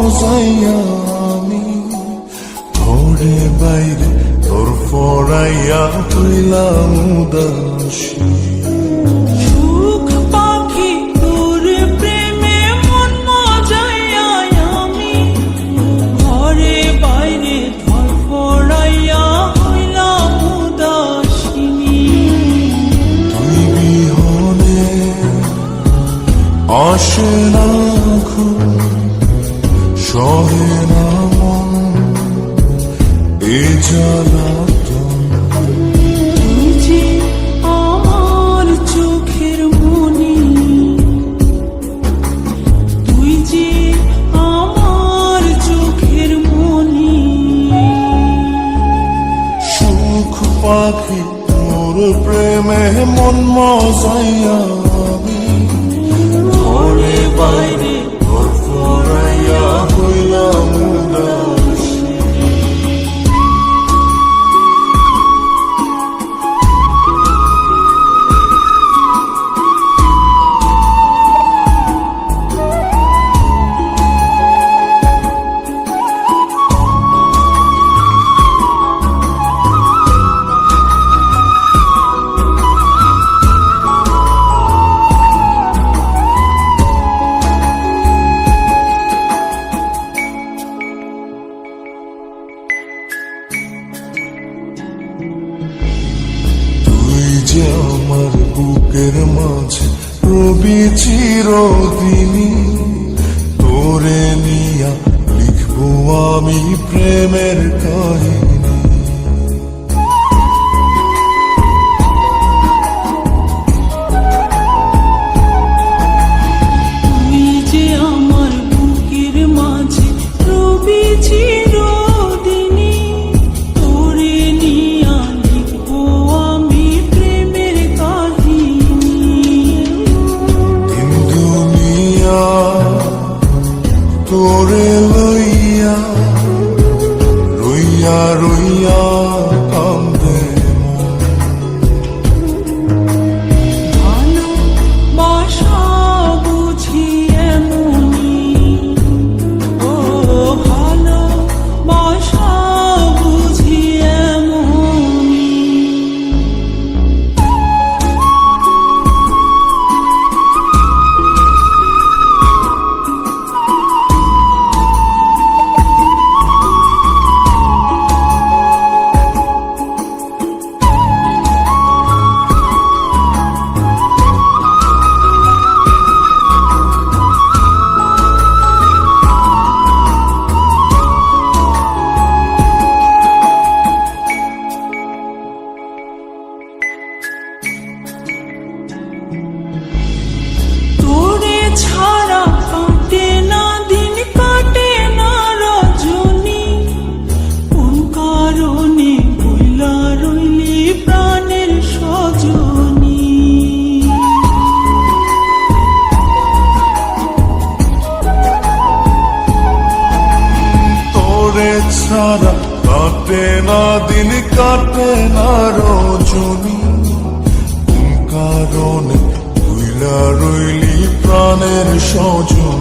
মজাইয়া আমি ঘরে বাইরে তোর ফরাইয়া হইলাম উদাসী। সুখ পাখি তোর প্রেমে মন মজাইয়া আমি ঘরে বাইরে ধর ফরাইয়া হইলাম উদাসিনী। তুই বিহনে আসে না ঘুম, সহে না মন এ জ্বালাতন। তুই যে আমার চোখের মনি, তুই যে আমার চোখের মনি। সুখ পাখি তোর প্রেমে মন মজাইয়া আমি ঘরে বাইরে তোর ফরাইয়া হইলাম উদাসী। যে আমার বুকের মাঝে রবি চিরদিনী, তোরে নিয়া লিখবো আমি প্রেমের কাহিনী। তুই যে আমার বুকের মাঝে রবি চিরদিনী, তোরে নিয়া লিখবো আমি প্রেমের কাহিনী। দিন দুনিয়া তোরে লইয়া রইয়া রইয়া কান্দে মন। ভালোবাসা বুঝি এমনি, ও ভালোবাসা বুঝি এমনি। তোরে ছাড়া কাটে না দিন, কাটে না রজনী, কোন কারণে বইলা রইলি প্রাণের সজনী। তোরে ছাড়া কাটে না দিন, কাটে না রজনী, কোন কারণে ভুইলা রইলি প্রাণের সজন।